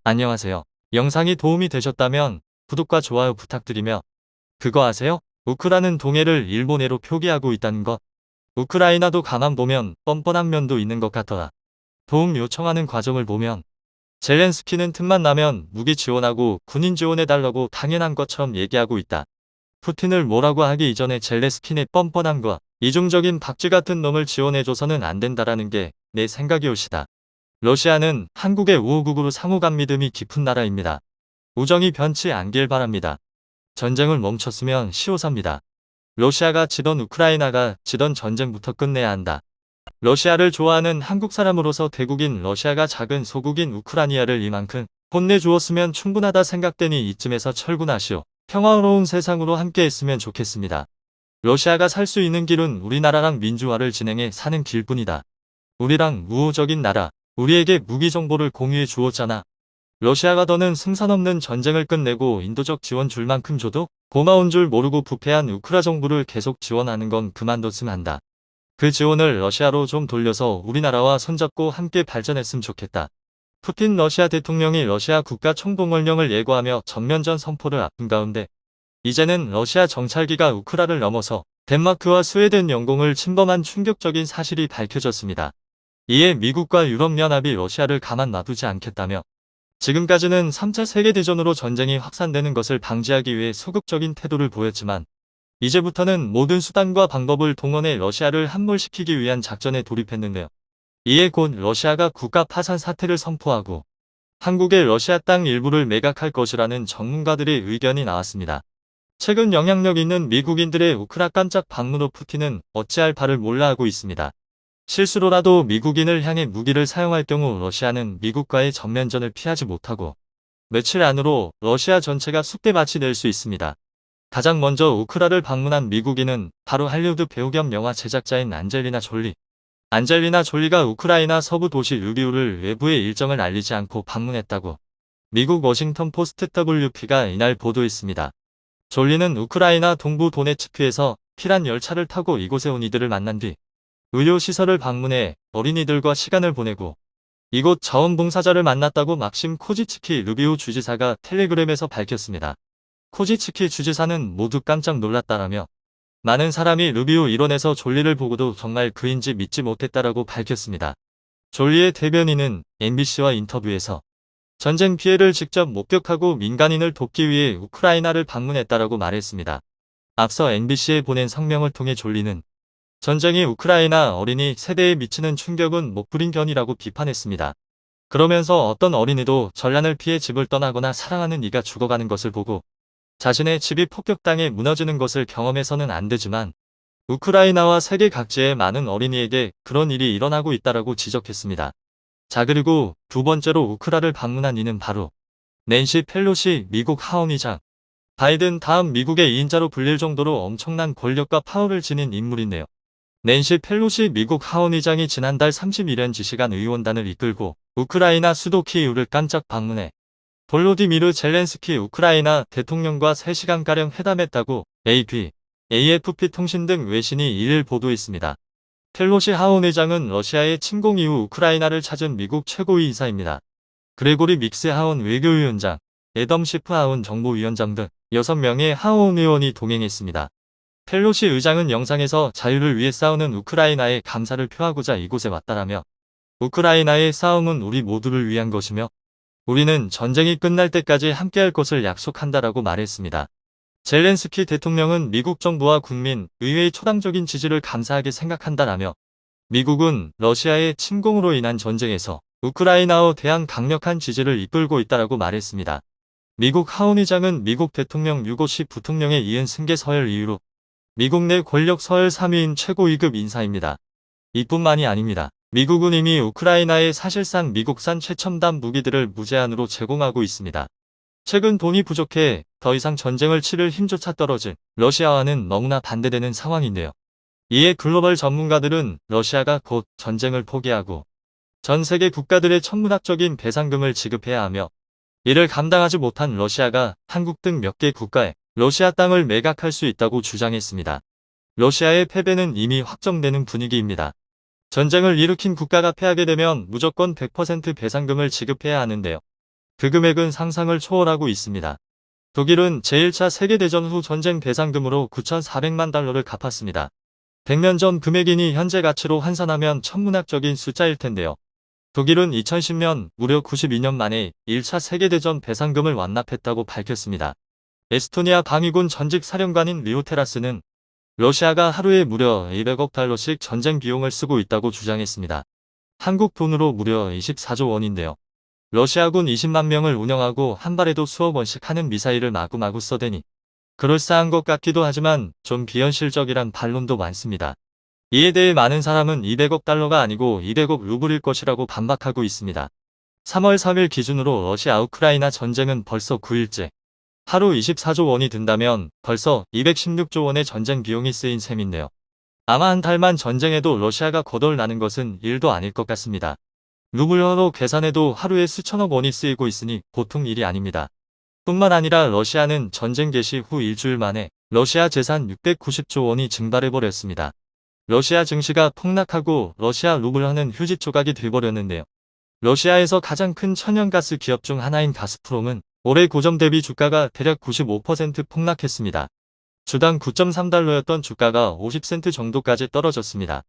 안녕하세요. 영상이 도움이 되셨다면 구독과 좋아요 부탁드리며 그거 아세요? 우크라는 동해를 일본해로 표기하고 있다는 것. 우크라이나도 가만 보면 뻔뻔한 면도 있는 것 같더라. 도움 요청하는 과정을 보면 젤렌스키는 틈만 나면 무기 지원하고 군인 지원해달라고 당연한 것처럼 얘기하고 있다. 푸틴을 뭐라고 하기 이전에 젤렌스키의 뻔뻔함과 이중적인 박쥐 같은 놈을 지원해줘서는 안 된다라는 게 내 생각이오시다. 러시아는 한국의 우호국으로 상호간 믿음이 깊은 나라입니다. 우정이 변치 않길 바랍니다. 전쟁을 멈췄으면 시오사입니다. 러시아가 지던 우크라이나가 지던 전쟁부터 끝내야 한다. 러시아를 좋아하는 한국 사람으로서 대국인 러시아가 작은 소국인 우크라이나를 이만큼 혼내주었으면 충분하다 생각되니 이쯤에서 철군하시오. 평화로운 세상으로 함께 했으면 좋겠습니다. 러시아가 살 수 있는 길은 우리나라랑 민주화를 진행해 사는 길뿐이다. 우리랑 우호적인 나라, 우리에게 무기 정보를 공유해 주었잖아. 러시아가 더는 승산 없는 전쟁을 끝내고 인도적 지원 줄 만큼 줘도 고마운 줄 모르고 부패한 우크라 정부를 계속 지원하는 건 그만뒀으면 한다. 그 지원을 러시아로 좀 돌려서 우리나라와 손잡고 함께 발전했으면 좋겠다. 푸틴 러시아 대통령이 러시아 국가 총동원령을 예고하며 전면전 선포를 앞둔 가운데 이제는 러시아 정찰기가 우크라를 넘어서 덴마크와 스웨덴 영공을 침범한 충격적인 사실이 밝혀졌습니다. 이에 미국과 유럽연합이 러시아를 가만 놔두지 않겠다며 지금까지는 3차 세계대전으로 전쟁이 확산되는 것을 방지하기 위해 소극적인 태도를 보였지만 이제부터는 모든 수단과 방법을 동원해 러시아를 함몰시키기 위한 작전에 돌입했는데요. 이에 곧 러시아가 국가 파산 사태를 선포하고 한국의 러시아 땅 일부를 매각할 것이라는 전문가들의 의견이 나왔습니다. 최근 영향력 있는 미국인들의 우크라 깜짝 방문 후 푸틴은 어찌할 바를 몰라 하고 있습니다. 실수로라도 미국인을 향해 무기를 사용할 경우 러시아는 미국과의 전면전을 피하지 못하고 며칠 안으로 러시아 전체가 쑥대밭이 될 수 있습니다. 가장 먼저 우크라를 방문한 미국인은 바로 할리우드 배우 겸 영화 제작자인 안젤리나 졸리. 안젤리나 졸리가 우크라이나 서부 도시 르비우를 외부의 일정을 알리지 않고 방문했다고 미국 워싱턴 포스트 WP가 이날 보도했습니다. 졸리는 우크라이나 동부 도네츠크에서 피란 열차를 타고 이곳에 온 이들을 만난 뒤 의료시설을 방문해 어린이들과 시간을 보내고 이곳 자원봉사자를 만났다고 막심 코지츠키 르비우 주지사가 텔레그램에서 밝혔습니다. 코지츠키 주지사는 모두 깜짝 놀랐다라며 많은 사람이 르비우 일원에서 졸리를 보고도 정말 그인지 믿지 못했다라고 밝혔습니다. 졸리의 대변인은 MBC와 인터뷰에서 전쟁 피해를 직접 목격하고 민간인을 돕기 위해 우크라이나를 방문했다라고 말했습니다. 앞서 MBC에 보낸 성명을 통해 졸리는 전쟁이 우크라이나 어린이 세대에 미치는 충격은 못부린견이라고 비판했습니다. 그러면서 어떤 어린이도 전란을 피해 집을 떠나거나 사랑하는 이가 죽어가는 것을 보고 자신의 집이 폭격당해 무너지는 것을 경험해서는 안 되지만 우크라이나와 세계 각지의 많은 어린이에게 그런 일이 일어나고 있다라고 지적했습니다. 자, 그리고 두 번째로 우크라를 방문한 이는 바로 낸시 펠로시 미국 하원의장. 바이든 다음 미국의 2인자로 불릴 정도로 엄청난 권력과 파워를 지닌 인물인데요. 낸시 펠로시 미국 하원의장이 지난달 31일 지시간 의원단을 이끌고 우크라이나 수도 키이우를 깜짝 방문해 볼로디미르 젤렌스키 우크라이나 대통령과 3시간가량 회담했다고 AP, AFP 통신 등 외신이 이를 보도했습니다. 펠로시 하원의장은 러시아의 침공 이후 우크라이나를 찾은 미국 최고위 인사입니다. 그레고리 믹스 하원 외교위원장, 애덤 시프 하원 정보위원장 등 6명의 하원 의원이 동행했습니다. 펠로시 의장은 영상에서 자유를 위해 싸우는 우크라이나에 감사를 표하고자 이곳에 왔다라며 우크라이나의 싸움은 우리 모두를 위한 것이며 우리는 전쟁이 끝날 때까지 함께할 것을 약속한다라고 말했습니다. 젤렌스키 대통령은 미국 정부와 국민, 의회의 초당적인 지지를 감사하게 생각한다라며 미국은 러시아의 침공으로 인한 전쟁에서 우크라이나에 대한 강력한 지지를 이끌고 있다라고 말했습니다. 미국 하원의장은 미국 대통령 유고시 부통령에 이은 승계 서열 이후로 미국 내 권력 서열 3위인 최고 2급 인사입니다. 이뿐만이 아닙니다. 미국은 이미 우크라이나에 사실상 미국산 최첨단 무기들을 무제한으로 제공하고 있습니다. 최근 돈이 부족해 더 이상 전쟁을 치를 힘조차 떨어진 러시아와는 너무나 반대되는 상황인데요. 이에 글로벌 전문가들은 러시아가 곧 전쟁을 포기하고 전 세계 국가들의 천문학적인 배상금을 지급해야 하며 이를 감당하지 못한 러시아가 한국 등 몇 개 국가에 러시아 땅을 매각할 수 있다고 주장했습니다. 러시아의 패배는 이미 확정되는 분위기입니다. 전쟁을 일으킨 국가가 패하게 되면 무조건 100% 배상금을 지급해야 하는데요. 그 금액은 상상을 초월하고 있습니다. 독일은 제1차 세계대전 후 전쟁 배상금으로 9,400만 달러를 갚았습니다. 100년 전 금액이니 현재 가치로 환산하면 천문학적인 숫자일 텐데요. 독일은 2010년 무려 92년 만에 1차 세계대전 배상금을 완납했다고 밝혔습니다. 에스토니아 방위군 전직 사령관인 리오테라스는 러시아가 하루에 무려 200억 달러씩 전쟁 비용을 쓰고 있다고 주장했습니다. 한국 돈으로 무려 24조 원인데요. 러시아군 20만 명을 운영하고 한 발에도 수억 원씩 하는 미사일을 마구마구 쏘대니 그럴싸한 것 같기도 하지만 좀 비현실적이란 반론도 많습니다. 이에 대해 많은 사람은 200억 달러가 아니고 200억 루블일 것이라고 반박하고 있습니다. 3월 3일 기준으로 러시아 우크라이나 전쟁은 벌써 9일째. 하루 24조 원이 든다면 벌써 216조 원의 전쟁 비용이 쓰인 셈인데요. 아마 한 달만 전쟁해도 러시아가 거덜나는 것은 일도 아닐 것 같습니다. 루블화로 계산해도 하루에 수천억 원이 쓰이고 있으니 보통 일이 아닙니다. 뿐만 아니라 러시아는 전쟁 개시 후 일주일 만에 러시아 재산 690조 원이 증발해버렸습니다. 러시아 증시가 폭락하고 러시아 루블화는 휴지 조각이 돼버렸는데요. 러시아에서 가장 큰 천연가스 기업 중 하나인 가스프롬은 올해 고점 대비 주가가 대략 95% 폭락했습니다. 주당 9.3달러였던 주가가 50센트 정도까지 떨어졌습니다.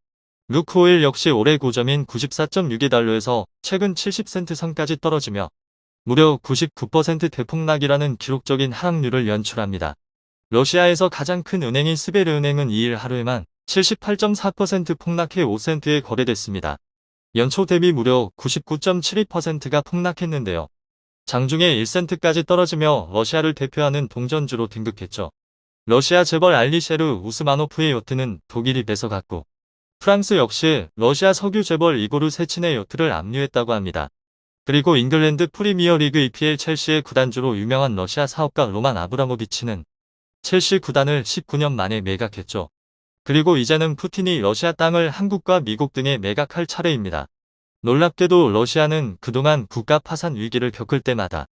루크오일 역시 올해 고점인 94.62달러에서 최근 70센트 선까지 떨어지며 무려 99% 대폭락이라는 기록적인 하락률을 연출합니다. 러시아에서 가장 큰 은행인 스베르은행은 2일 하루에만 78.4% 폭락해 5센트에 거래됐습니다. 연초 대비 무려 99.72%가 폭락했는데요. 장중에 1센트까지 떨어지며 러시아를 대표하는 동전주로 등극했죠. 러시아 재벌 알리셰르 우스마노프의 요트는 독일이 뺏어갔고 프랑스 역시 러시아 석유 재벌 이고르 세친의 요트를 압류했다고 합니다. 그리고 잉글랜드 프리미어리그 EPL 첼시의 구단주로 유명한 러시아 사업가 로만 아브라모비치는 첼시 구단을 19년 만에 매각했죠. 그리고 이제는 푸틴이 러시아 땅을 한국과 미국 등에 매각할 차례입니다. 놀랍게도 러시아는 그동안 국가 파산 위기를 겪을 때마다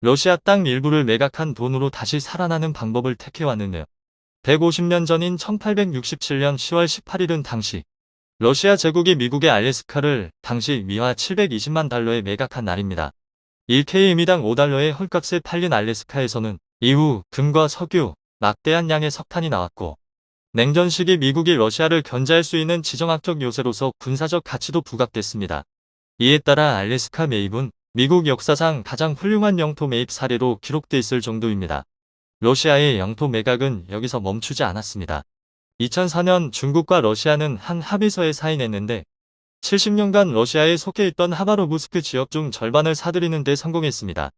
러시아 땅 일부를 매각한 돈으로 다시 살아나는 방법을 택해왔는데요. 150년 전인 1867년 10월 18일은 당시 러시아 제국이 미국의 알래스카를 당시 미화 720만 달러에 매각한 날입니다. 1km당 5달러의 헐값에 팔린 알래스카에서는 이후 금과 석유, 막대한 양의 석탄이 나왔고 냉전 시기 미국이 러시아를 견제할 수 있는 지정학적 요새로서 군사적 가치도 부각됐습니다. 이에 따라 알래스카 매입은 미국 역사상 가장 훌륭한 영토 매입 사례로 기록돼 있을 정도입니다. 러시아의 영토 매각은 여기서 멈추지 않았습니다. 2004년 중국과 러시아는 한 합의서에 사인했는데 70년간 러시아에 속해 있던 하바로브스크 지역 중 절반을 사들이는 데 성공했습니다.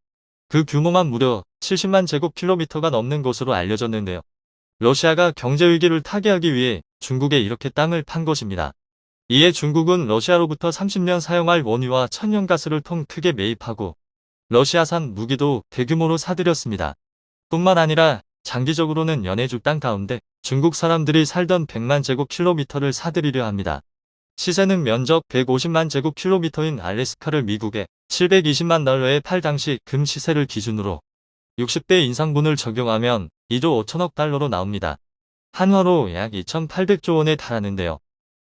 그 규모만 무려 70만 제곱킬로미터가 넘는 것으로 알려졌는데요. 러시아가 경제위기를 타개하기 위해 중국에 이렇게 땅을 판 것입니다. 이에 중국은 러시아로부터 30년 사용할 원유와 천연가스를 통 크게 매입하고 러시아산 무기도 대규모로 사들였습니다. 뿐만 아니라 장기적으로는 연해주 땅 가운데 중국 사람들이 살던 100만 제곱킬로미터를 사들이려 합니다. 시세는 면적 150만 제곱킬로미터인 알래스카를 미국에 720만 달러에 팔 당시 금 시세를 기준으로 60배 인상분을 적용하면 2조 5천억 달러로 나옵니다. 한화로 약 2,800조 원에 달하는데요.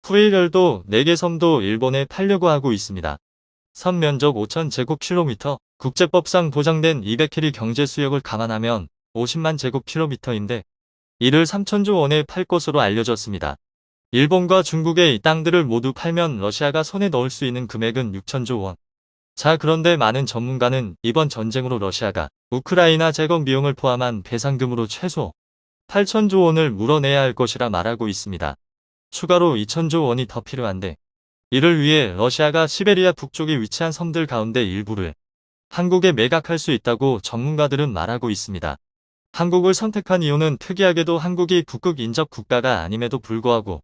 후일열도 4개 섬도 일본에 팔려고 하고 있습니다. 섬 면적 5,000제곱킬로미터, 국제법상 보장된 200캐리 경제 수역을 감안하면 50만 제곱킬로미터인데 이를 3천조 원에 팔 것으로 알려졌습니다. 일본과 중국의 이 땅들을 모두 팔면 러시아가 손에 넣을 수 있는 금액은 6천조 원. 자, 그런데 많은 전문가는 이번 전쟁으로 러시아가 우크라이나 재건 비용을 포함한 배상금으로 최소 8천조 원을 물어내야 할 것이라 말하고 있습니다. 추가로 2천조 원이 더 필요한데 이를 위해 러시아가 시베리아 북쪽에 위치한 섬들 가운데 일부를 한국에 매각할 수 있다고 전문가들은 말하고 있습니다. 한국을 선택한 이유는 특이하게도 한국이 북극 인접 국가가 아님에도 불구하고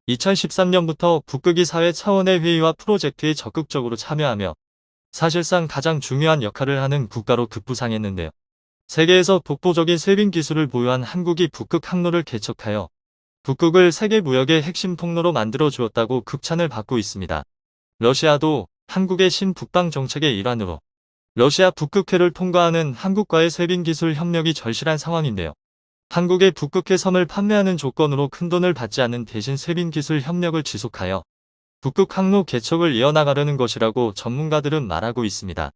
2013년부터 북극이 사회 차원의 회의와 프로젝트에 적극적으로 참여하며 사실상 가장 중요한 역할을 하는 국가로 급부상했는데요. 세계에서 독보적인 세빙 기술을 보유한 한국이 북극 항로를 개척하여 북극을 세계 무역의 핵심 통로로 만들어 주었다고 극찬을 받고 있습니다. 러시아도 한국의 신북방 정책의 일환으로 러시아 북극해를 통과하는 한국과의 세빙 기술 협력이 절실한 상황인데요. 한국의 북극해 섬을 판매하는 조건으로 큰돈을 받지 않는 대신 세빙 기술 협력을 지속하여 북극 항로 개척을 이어나가려는 것이라고 전문가들은 말하고 있습니다.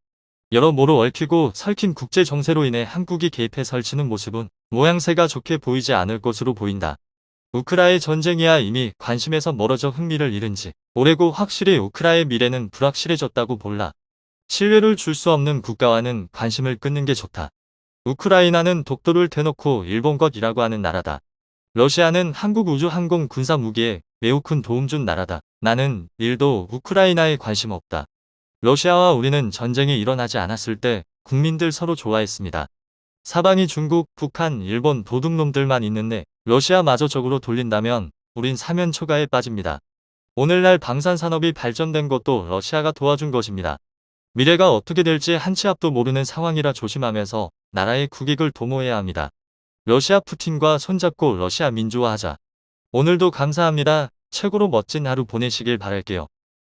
여러모로 얽히고 설킨 국제 정세로 인해 한국이 개입해 설치는 모습은 모양새가 좋게 보이지 않을 것으로 보인다. 우크라이나 전쟁이야 이미 관심에서 멀어져 흥미를 잃은 지 오래고 확실히 우크라이나의 미래는 불확실해졌다고 볼라. 신뢰를 줄 수 없는 국가와는 관심을 끊는 게 좋다. 우크라이나는 독도를 대놓고 일본 것이라고 하는 나라다. 러시아는 한국 우주항공 군사 무기에 매우 큰 도움 준 나라다. 나는 1도 우크라이나에 관심 없다. 러시아와 우리는 전쟁이 일어나지 않았을 때 국민들 서로 좋아했습니다. 사방이 중국, 북한, 일본 도둑놈들만 있는데 러시아마저 적으로 돌린다면 우린 사면초가에 빠집니다. 오늘날 방산산업이 발전된 것도 러시아가 도와준 것입니다. 미래가 어떻게 될지 한 치 앞도 모르는 상황이라 조심하면서 나라의 국익을 도모해야 합니다. 러시아 푸틴과 손잡고 러시아 민주화하자. 오늘도 감사합니다. 최고로 멋진 하루 보내시길 바랄게요.